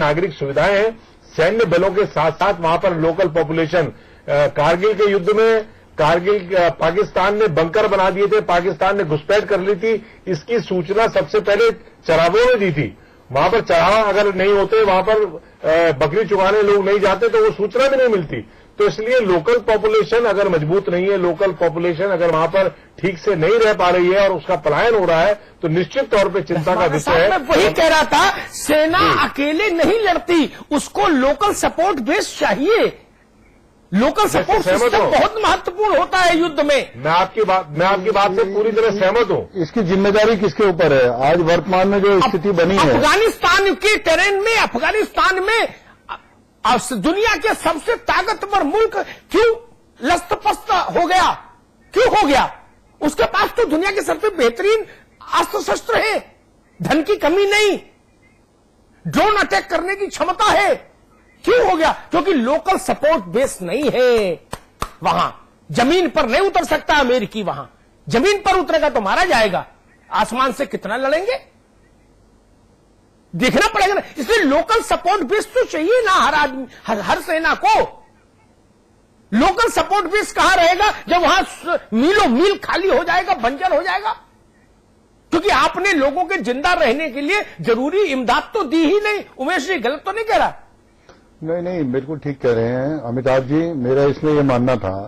नागरिक सुविधाएं हैं, सैन्य बलों के साथ साथ वहां पर लोकल पॉपुलेशन, कारगिल के युद्ध में पाकिस्तान ने बंकर बना दिए थे, पाकिस्तान ने घुसपैठ कर ली थी, इसकी सूचना सबसे पहले चरावों ने दी थी। वहां पर चरावा अगर नहीं होते, वहां पर बकरी चुगाने लोग नहीं जाते तो वो सूचना भी नहीं मिलती। तो इसलिए लोकल पॉपुलेशन अगर मजबूत नहीं है, लोकल पॉपुलेशन अगर वहां पर ठीक से नहीं रह पा रही है और उसका पलायन हो रहा है, तो निश्चित तौर पे चिंता का विषय है। मैं वही कह रहा था, सेना अकेले नहीं लड़ती, उसको लोकल सपोर्ट बेस चाहिए। लोकल सपोर्ट सिस्टम बहुत महत्वपूर्ण होता है युद्ध में। मैं आपकी बात से पूरी तरह सहमत हूं। इसकी जिम्मेदारी किसके ऊपर है? आज वर्तमान में जो स्थिति बनी है अफगानिस्तान के टेरेन में, अफगानिस्तान में दुनिया के सबसे ताकतवर मुल्क क्यों लस्तपस्त हो गया? क्यों हो गया? उसके पास तो दुनिया के सबसे बेहतरीन अस्त्र शस्त्र है, धन की कमी नहीं, ड्रोन अटैक करने की क्षमता है। क्यों हो गया? क्योंकि लोकल सपोर्ट बेस नहीं है। वहां जमीन पर नहीं उतर सकता अमेरिकी, वहां जमीन पर उतरेगा तो मारा जाएगा। आसमान से कितना लड़ेंगे, देखना पड़ेगा ना। इसलिए लोकल सपोर्ट बेस तो चाहिए ना हर आदमी, हर सेना को। लोकल सपोर्ट बेस कहां रहेगा जब वहां मीलों मील खाली हो जाएगा, बंजर हो जाएगा? क्योंकि आपने लोगों के जिंदा रहने के लिए जरूरी इमदाद तो दी ही नहीं। उमेश जी गलत तो नहीं कह रहा? नहीं, बिल्कुल ठीक कह रहे हैं अमिताभ जी। मेरा इसमें यह मानना था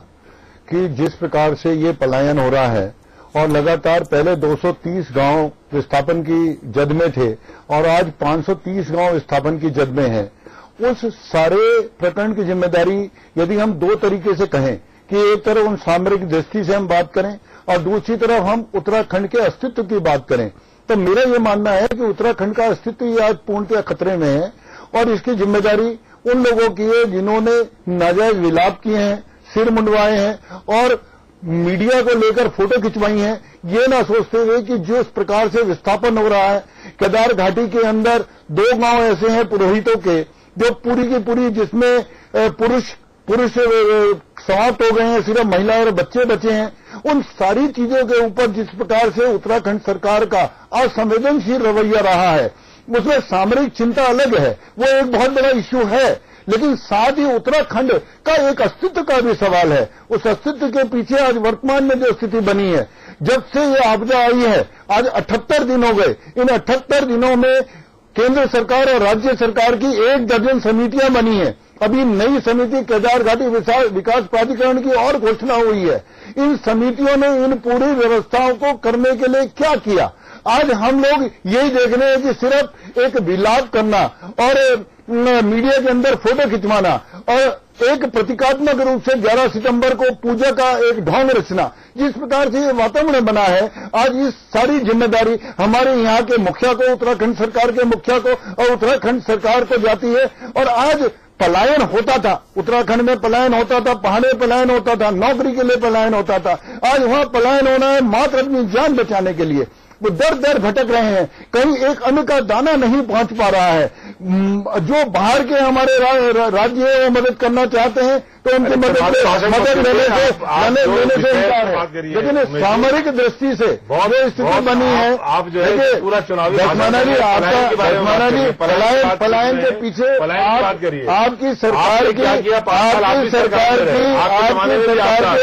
कि जिस प्रकार से ये पलायन हो रहा है और लगातार पहले 230 गांव विस्थापन की जद में थे और आज 530 गांव विस्थापन की जद में है, उस सारे प्रकरण की जिम्मेदारी यदि हम दो तरीके से कहें कि एक तरफ हम सामरिक दृष्टि से हम बात करें और दूसरी तरफ हम उत्तराखंड के अस्तित्व की बात करें, तो मेरा यह मानना है कि उत्तराखंड का अस्तित्व ही आज पूर्णतः खतरे में है और इसकी जिम्मेदारी उन लोगों की है जिन्होंने नाजायज विलाप किए हैं, सिर मुंडवाए हैं और मीडिया को लेकर फोटो खिंचवाई हैं। ये ना सोचते हुए कि जिस प्रकार से विस्थापन हो रहा है, केदार घाटी के अंदर 2 गांव ऐसे हैं पुरोहितों के जो पूरी की पूरी, जिसमें पुरुष समाप्त हो गए हैं, सिर्फ महिलाएं और बच्चे बचे हैं। उन सारी चीजों के ऊपर जिस प्रकार से उत्तराखंड सरकार का असंवेदनशील रवैया रहा है, उसमें सामरिक चिंता अलग है, वो एक बहुत बड़ा इश्यू है, लेकिन साथ ही उत्तराखंड का एक अस्तित्व का भी सवाल है। उस अस्तित्व के पीछे आज वर्तमान में जो स्थिति बनी है, जब से ये आपदा आई है, आज 78 दिन हो गए। इन 78 दिनों में केंद्र सरकार और राज्य सरकार की 1 दर्जन समितियां बनी है। अभी नई समिति केदार घाटी विकास प्राधिकरण की और घोषणा हुई है। इन समितियों ने इन पूरी व्यवस्थाओं को करने के लिए क्या किया? आज हम लोग यही देख रहे हैं कि सिर्फ एक विलाप करना और मीडिया के अंदर फोटो खिंचवाना और एक प्रतीकात्मक रूप से 11 सितंबर को पूजा का एक ढोंग रचना, जिस प्रकार से ये वातावरण बना है, आज इस सारी जिम्मेदारी हमारे यहाँ के मुखिया को, उत्तराखंड सरकार के मुखिया को और उत्तराखंड सरकार को जाती है। और आज पलायन होता था, उत्तराखंड में पलायन होता था, पहाड़े पलायन होता था, नौकरी के लिए पलायन होता था। आज वहां पलायन होना है मात्र अपनी जान बचाने के लिए। वो दर दर भटक रहे हैं, कहीं एक अन्न का दाना नहीं पहुंच पा रहा है। जो बाहर के हमारे राज्य है वो मदद करना चाहते हैं तो उनकी मदद लेने से इनकार है, लेकिन सामरिक दृष्टि से बहुत स्थिति बनी है। आप जो है पूरा चुनावी लक्ष्मणा जी, पलायन के पीछे आपकी सरकार की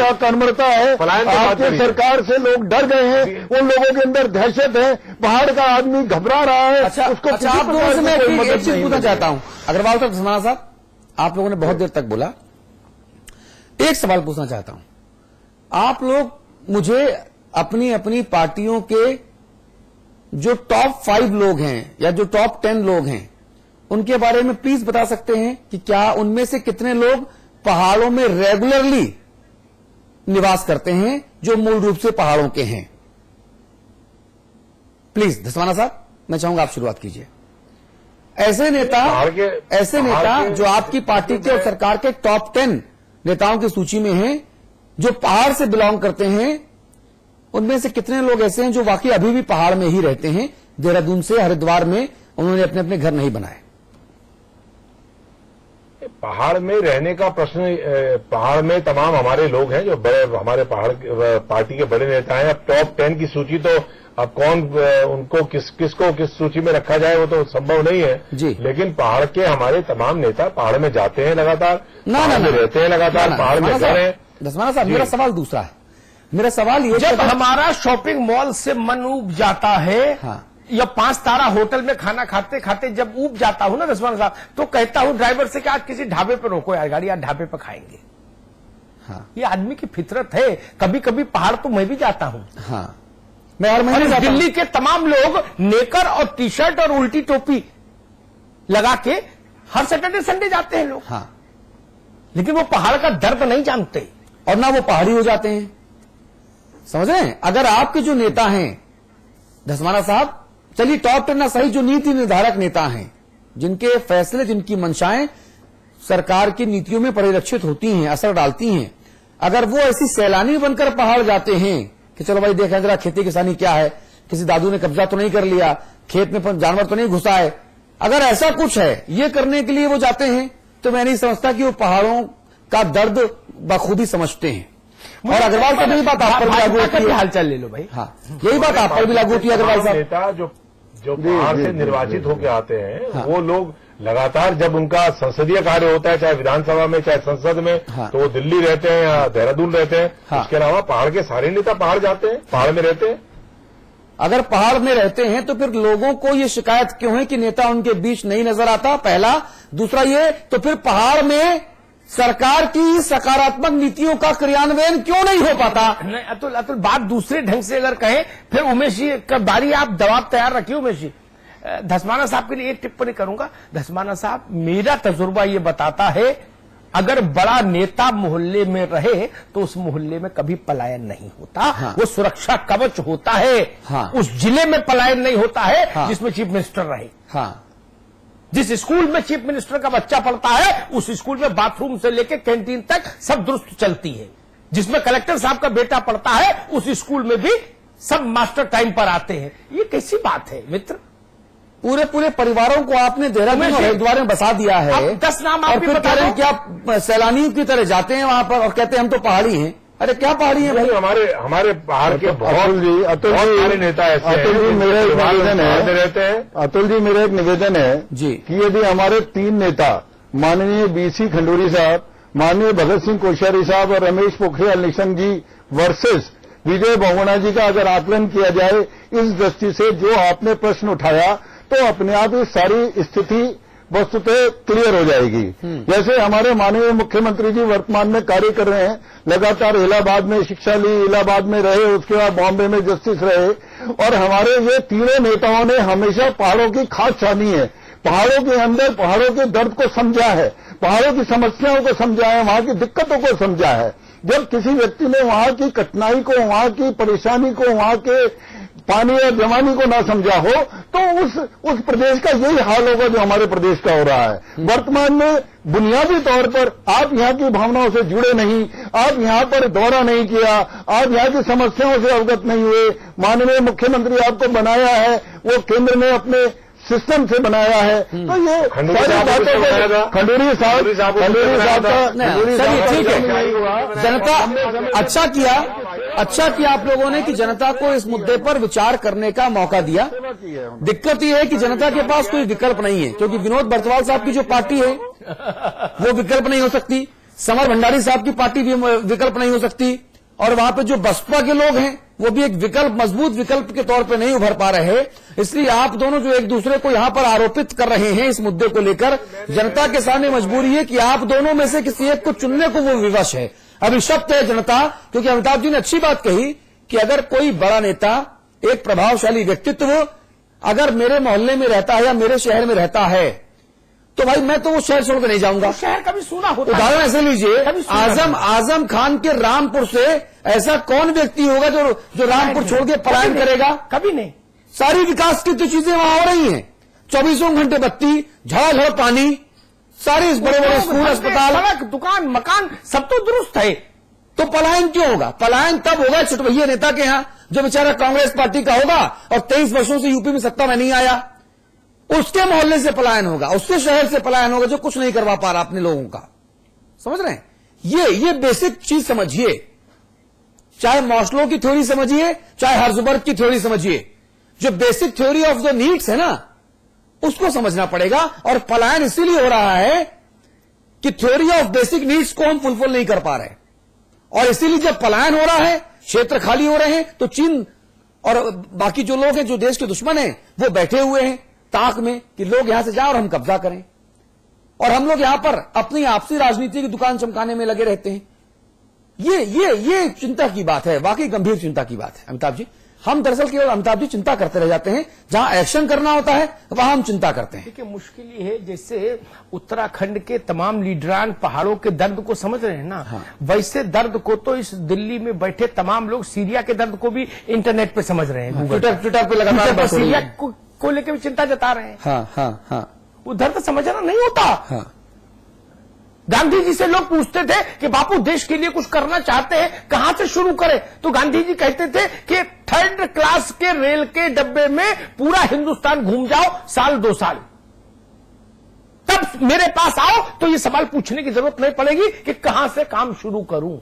अकर्मता है। आपकी सरकार से लोग डर गए हैं, उन लोगों के अंदर दहशत है, बाहर का आदमी घबरा रहा है। उसको आप लोगों से मैं एक चीज पूछना चाहता हूं। अग्रवाल साहब, आप लोगों ने बहुत देर तक बोला, एक सवाल पूछना चाहता हूं। आप लोग मुझे अपनी अपनी पार्टियों के जो टॉप 5 लोग हैं या जो टॉप 10 लोग हैं, उनके बारे में प्लीज बता सकते हैं कि क्या उनमें से कितने लोग पहाड़ों में रेगुलरली निवास करते हैं, जो मूल रूप से पहाड़ों के हैं? प्लीज धसवाना साहब, मैं चाहूंगा आप शुरुआत कीजिए। ऐसे नेता जो आपकी पार्टी के और सरकार के टॉप 10 नेताओं की सूची में हैं, जो पहाड़ से बिलोंग करते हैं, उनमें से कितने लोग ऐसे हैं जो वाकई अभी भी पहाड़ में ही रहते हैं? देहरादून से हरिद्वार में उन्होंने अपने अपने घर नहीं बनाए। पहाड़ में रहने का प्रश्न, पहाड़ में तमाम हमारे लोग हैं जो बड़े, हमारे पहाड़ पार्टी के बड़े नेता हैं। अब टॉप 10 की सूची तो अब कौन उनको किसको किस सूची में रखा जाए वो तो संभव नहीं है जी। लेकिन पहाड़ के हमारे तमाम नेता पहाड़ में जाते हैं लगातार, पहाड़ में रहते हैं लगातार, पहाड़ में जा रहे हैं। धस्माना साहब, मेरा सवाल दूसरा है। मेरा सवाल ये, जब हमारा शॉपिंग मॉल से मन उब जाता है, हाँ। या 5 तारा होटल में खाना खाते खाते जब उब जाता हूं ना धस्माना साहब, तो कहता हूं ड्राइवर से कि आज किसी ढाबे पर रोको यार गाड़ी, आज ढाबे पर खाएंगे। हाँ। ये आदमी की फितरत है। कभी कभी पहाड़ तो मैं भी जाता हूं। हाँ, मैं हर महीने जाता हूं। दिल्ली के तमाम लोग नेकर और टी शर्ट और उल्टी टोपी लगा के हर सैटरडे संडे जाते हैं लोग। हाँ, लेकिन वो पहाड़ का दर्द नहीं जानते और ना वो पहाड़ी हो जाते हैं। समझ रहे हैं? अगर आपके जो नेता हैं धस्माना साहब, चलिए टॉप 10 ना सही, जो नीति निर्धारक नेता हैं, जिनके फैसले, जिनकी मंशाएं सरकार की नीतियों में परिलक्षित होती हैं, असर डालती हैं, अगर वो ऐसी सैलानी बनकर पहाड़ जाते हैं कि चलो भाई देखें जरा खेती किसानी क्या है, किसी दादू ने कब्जा तो नहीं कर लिया, खेत में जानवर तो नहीं घुसा है, अगर ऐसा कुछ है, ये करने के लिए वो जाते हैं, तो मैं नहीं समझता कि वो पहाड़ों का दर्द बखूबी समझते हैं। और अग्रवाल साहब, यही बात आप पर भी लागू होती है। हालचाल ले लो भाई। हाँ, यही बात आप पर भी लागू होती है अग्रवाल साहब। नेता जो पहाड़ से निर्वाचित होकर आते हैं, वो लोग लगातार जब उनका संसदीय कार्य होता है, चाहे विधानसभा में चाहे संसद में, तो वो दिल्ली रहते हैं या देहरादून रहते हैं। इसके अलावा पहाड़ के सारे नेता पहाड़ जाते हैं, पहाड़ में रहते हैं। अगर पहाड़ में रहते हैं तो फिर लोगों को ये शिकायत क्यों है कि नेता उनके बीच नहीं नजर आता? पहला। दूसरा ये, तो फिर पहाड़ में सरकार की सकारात्मक नीतियों का क्रियान्वयन क्यों नहीं हो पाता? नहीं अतुल, बात दूसरे ढंग से अगर कहें, फिर उमेश जी का बारी, आप जवाब तैयार रखिए। उमेश जी, धस्माना साहब के लिए एक टिप्पणी करूंगा। धस्माना साहब, मेरा तजुर्बा ये बताता है, अगर बड़ा नेता मोहल्ले में रहे तो उस मोहल्ले में कभी पलायन नहीं होता। हाँ। वो सुरक्षा कवच होता है। हाँ। उस जिले में पलायन नहीं होता है। हाँ। जिसमें चीफ मिनिस्टर रहे। हाँ, जिस स्कूल में चीफ मिनिस्टर का बच्चा पढ़ता है, उस स्कूल में बाथरूम से लेकर कैंटीन तक सब दुरुस्त चलती है। जिसमें कलेक्टर साहब का बेटा पढ़ता है, उस स्कूल में भी सब मास्टर टाइम पर आते हैं। ये कैसी बात है मित्र? पूरे पूरे परिवारों को आपने देहरादून और हरिद्वार में बसा दिया है। आप 10 नाम आप और भी फिर बता कह रहे दो। हैं कि आप सैलानियों की तरह जाते हैं वहां पर और कहते हैं हम तो पहाड़ी हैं। अरे क्या पहाड़ी है भाई? नहीं, हमारे पहाड़ के बहुत अतुल सारे नेता ऐसे हैं, अतुल जी, मेरा एक निवेदन पहाड़ में है। रहते हैं। अतुल जी, मेरा एक निवेदन है जी। कि यदि हमारे 3 नेता, माननीय बीसी खंडूरी साहब, माननीय भगत सिंह कोश्यारी साहब और रमेश पोखरियाल निशंक जी वर्सेस विजय बहुगुणा जी का अगर आकलन किया जाए, इस दृष्टि से जो आपने प्रश्न उठाया, तो अपने आप ये सारी स्थिति वस्तुतः क्लियर हो जाएगी। जैसे हमारे माननीय मुख्यमंत्री जी वर्तमान में कार्य कर रहे हैं, लगातार इलाहाबाद में शिक्षा ली, इलाहाबाद में रहे, उसके बाद बॉम्बे में जस्टिस रहे, और हमारे ये तीनों नेताओं ने हमेशा पहाड़ों की खास छानी है, पहाड़ों के अंदर पहाड़ों के दर्द को समझा है, पहाड़ों की समस्याओं को समझा है, वहां की दिक्कतों को समझा है। जब किसी व्यक्ति ने वहां की कठिनाई को, वहां की परेशानी को, वहां के पानी और जवानी को ना समझा हो, तो उस प्रदेश का यही हाल होगा जो हमारे प्रदेश का हो रहा है। वर्तमान में बुनियादी तौर पर आप यहां की भावनाओं से जुड़े नहीं, आप यहां पर दौरा नहीं किया, आप यहां की समस्याओं से अवगत नहीं हुए। माननीय मुख्यमंत्री आपको बनाया है, वो केंद्र में अपने सिस्टम से बनाया है, तो ये खंडूरी सारी साहब को बातों किसने बनाया था? को खंडूरी साहब का चलिए ठीक है। जनता, अच्छा किया आप लोगों ने कि जनता को इस मुद्दे पर विचार करने का मौका दिया। दिक्कत यह है कि जनता के पास कोई विकल्प नहीं है, क्योंकि विनोद बर्तवाल साहब की जो पार्टी है वो विकल्प नहीं हो सकती, समर भंडारी साहब की पार्टी भी विकल्प नहीं हो सकती, और वहां पे जो बसपा के लोग हैं वो भी एक विकल्प, मजबूत विकल्प के तौर पे नहीं उभर पा रहे। इसलिए आप दोनों जो एक दूसरे को यहां पर आरोपित कर रहे हैं इस मुद्दे को लेकर, जनता के सामने मजबूरी है कि आप दोनों में से किसी एक को चुनने को वो विवश है। अभिशप्त है जनता, क्योंकि अमिताभ जी ने अच्छी बात कही कि अगर कोई बड़ा नेता, एक प्रभावशाली व्यक्तित्व अगर मेरे मोहल्ले में रहता है या मेरे शहर में रहता है, तो भाई मैं तो वो शहर छोड़कर नहीं जाऊंगा। शहर कभी सुना होता है। उदाहरण ऐसे लीजिए, कभी सुना आजम खान के रामपुर से ऐसा कौन व्यक्ति होगा जो रामपुर छोड़ के पलायन करेगा? कभी नहीं। सारी विकास की तो चीजें वहां हो रही हैं, 24 घंटे बत्ती, झड़ाझड़ पानी, सारे बड़े बड़े स्कूल, अस्पताल, सड़क, दुकान, मकान सब तो दुरुस्त है। तो पलायन क्यों होगा? पलायन तब होगा चुटभैया नेता के यहां, जो बेचारा कांग्रेस पार्टी का होगा और 23 वर्षों से यूपी में सत्ता में नहीं आया, उसके मोहल्ले से पलायन होगा, उसके शहर से पलायन होगा, जो कुछ नहीं करवा पा रहा अपने लोगों का। समझ रहे हैं? ये बेसिक चीज समझिए चाहे मॉस्लो की थ्योरी समझिए, चाहे हर्जबर्ग की थ्योरी समझिए, जो basic theory of the needs है ना, उसको समझना पड़ेगा। और पलायन इसीलिए हो रहा है कि थ्योरी ऑफ बेसिक नीड्स को हम फुलफिल नहीं कर पा रहे, और इसीलिए जब पलायन हो रहा है, क्षेत्र खाली हो रहे हैं, तो चीन और बाकी जो लोग हैं, जो देश के दुश्मन हैं, वो बैठे हुए हैं ताक में कि लोग यहां से जाएं और हम कब्जा करें, और हम लोग यहां पर अपनी आपसी राजनीति की दुकान चमकाने में लगे रहते हैं। ये चिंता की बात है, वाकई गंभीर चिंता की बात है अमिताभ जी। हम दरअसल केवल अमिताभ जी चिंता करते रह जाते हैं, जहां एक्शन करना होता है वहां हम चिंता करते हैं। देखिए, मुश्किल ये है, जैसे उत्तराखंड के तमाम लीडरान पहाड़ों के दर्द को समझ रहे हैं ना, हाँ। वैसे दर्द को तो इस दिल्ली में बैठे तमाम लोग सीरिया के दर्द को भी इंटरनेट पे समझ रहे हैं। ट्विटर पे लगातार सीरिया को लेकर भी चिंता जता रहे हैं। हाँ। वो दर्द समझना नहीं होता। हाँ। गांधी जी से लोग पूछते थे कि बापू देश के लिए कुछ करना चाहते हैं, कहां से शुरू करें? तो गांधी जी कहते थे कि 3rd क्लास के रेल के डब्बे में पूरा हिंदुस्तान घूम जाओ, साल 2 साल, तब मेरे पास आओ तो ये सवाल पूछने की जरूरत नहीं पड़ेगी कि कहां से काम शुरू करूं।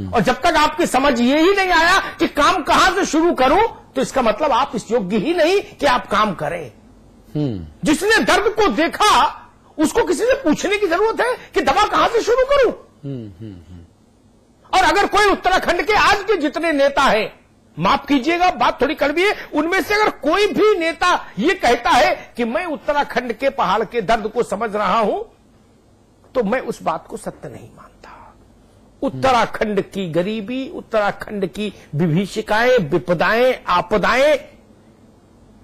और जब तक आपकी समझ ये ही नहीं आया कि काम कहां से शुरू करूं, तो इसका मतलब आप इस योग्य ही नहीं कि आप काम करें। जिसने दर्द को देखा उसको किसी से पूछने की जरूरत है कि दवा कहां से शुरू करूं। और अगर कोई उत्तराखंड के आज के जितने नेता हैं, माफ कीजिएगा बात थोड़ी कड़वी है, उनमें से अगर कोई भी नेता ये कहता है कि मैं उत्तराखंड के पहाड़ के दर्द को समझ रहा हूं, तो मैं उस बात को सत्य नहीं मानता। उत्तराखंड की गरीबी, उत्तराखंड की विभीषिकाएं, विपदाएं, आपदाएं,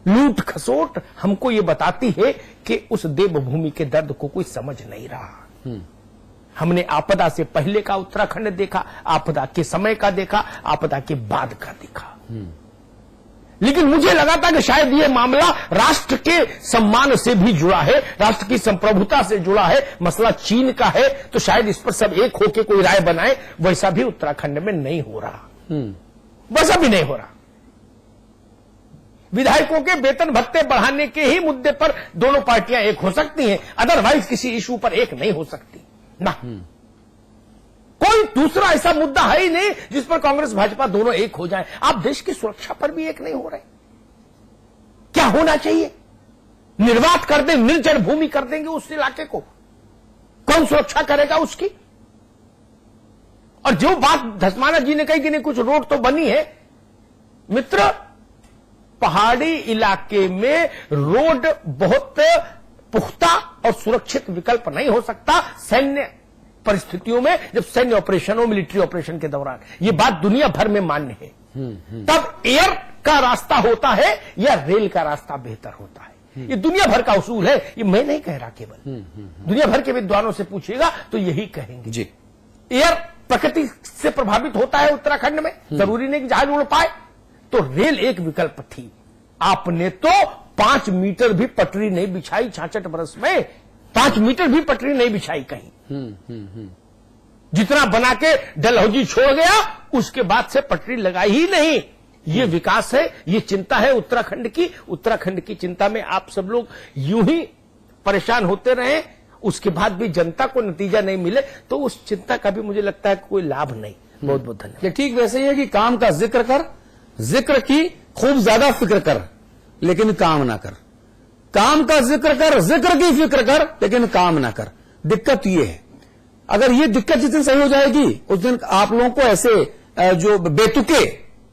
लूट खसोट हमको ये बताती है कि उस देवभूमि के दर्द को कोई समझ नहीं रहा। हमने आपदा से पहले का उत्तराखंड देखा, आपदा के समय का देखा, आपदा के बाद का देखा। लेकिन मुझे लगा था कि शायद यह मामला राष्ट्र के सम्मान से भी जुड़ा है, राष्ट्र की संप्रभुता से जुड़ा है, मसला चीन का है, तो शायद इस पर सब एक होकर कोई राय बनाए। वैसा भी उत्तराखंड में नहीं हो रहा, वैसा भी नहीं हो रहा। विधायकों के वेतन भत्ते बढ़ाने के ही मुद्दे पर दोनों पार्टियां एक हो सकती हैं, अदरवाइज किसी इशू पर एक नहीं हो सकती ना। कोई दूसरा ऐसा मुद्दा है ही नहीं जिस पर कांग्रेस भाजपा दोनों एक हो जाए। आप देश की सुरक्षा पर भी एक नहीं हो रहे। क्या होना चाहिए? निर्वात कर दें, निर्जन भूमि कर देंगे उस इलाके को, कौन सुरक्षा करेगा उसकी? और जो बात धस्माना जी ने कही कि नहीं कुछ रोड तो बनी है, मित्र, पहाड़ी इलाके में रोड बहुत पुख्ता और सुरक्षित विकल्प नहीं हो सकता सैन्य परिस्थितियों में, जब सैन्य ऑपरेशन हो, मिलिट्री ऑपरेशन के दौरान। यह बात दुनिया भर में मान्य है। तब एयर का रास्ता होता है या रेल का रास्ता बेहतर होता है। ये दुनिया भर का उसूल है, ये मैं नहीं कह रहा केवल, दुनिया भर के विद्वानों से पूछिएगा तो यही कहेंगे जी। एयर प्रकृति से प्रभावित होता है उत्तराखंड में, जरूरी नहीं कि जहाज उड़ पाए, तो रेल एक विकल्प थी। आपने तो 5 मीटर भी पटरी नहीं बिछाई 66 बरस में, 5 मीटर भी पटरी नहीं बिछाई कहीं। जितना बना के डलहौजी छोड़ गया, उसके बाद से पटरी लगाई ही नहीं। ये विकास है, ये चिंता है उत्तराखंड की। उत्तराखंड की चिंता में आप सब लोग यूं ही परेशान होते रहे, उसके बाद भी जनता को नतीजा नहीं मिले, तो उस चिंता का भी मुझे लगता है कोई लाभ नहीं। बहुत बहुत धन्यवाद। ठीक वैसे ही है कि काम का जिक्र कर, जिक्र की खूब ज्यादा फिक्र कर, लेकिन काम ना कर। काम का जिक्र कर, जिक्र की फिक्र कर, लेकिन काम ना कर। दिक्कत ये है, अगर ये दिक्कत जिस दिन सही हो जाएगी, उस दिन आप लोगों को ऐसे जो बेतुके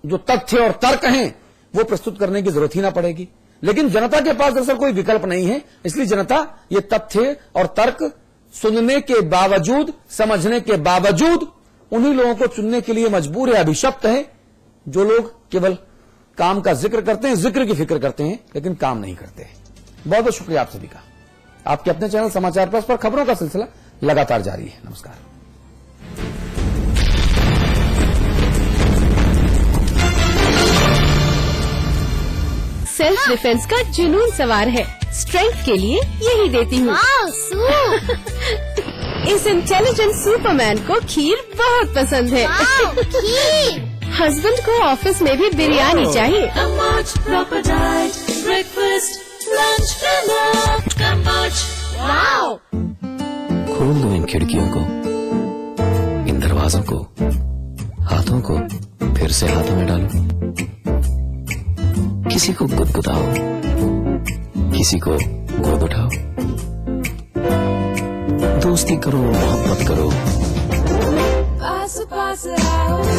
जो तथ्य और तर्क हैं वो प्रस्तुत करने की जरूरत ही ना पड़ेगी। लेकिन जनता के पास दरअसल कोई विकल्प नहीं है, इसलिए जनता ये तथ्य और तर्क सुनने के बावजूद, समझने के बावजूद उन्हीं लोगों को चुनने के लिए मजबूर है, अभिशप्त है, जो लोग केवल काम का जिक्र करते हैं, जिक्र की फिक्र करते हैं, लेकिन काम नहीं करते हैं। बहुत बहुत शुक्रिया आप सभी का। आपके अपने चैनल समाचार प्लस पर खबरों का सिलसिला लगातार जारी है। नमस्कार। सेल्फ डिफेंस का जुनून सवार है, स्ट्रेंथ के लिए यही देती हूँ। इस इंटेलिजेंट सुपरमैन को खीर बहुत पसंद है। हस्बैंड को ऑफिस में भी बिरयानी चाहिए। खोल दो इन खिड़कियों को, इन दरवाजों को, बातों को फिर से हाथों में डालो, किसी को गुदगुदाओ, किसी को गोद उठाओ, दोस्ती करो, मोहब्बत करो, पास पास आओ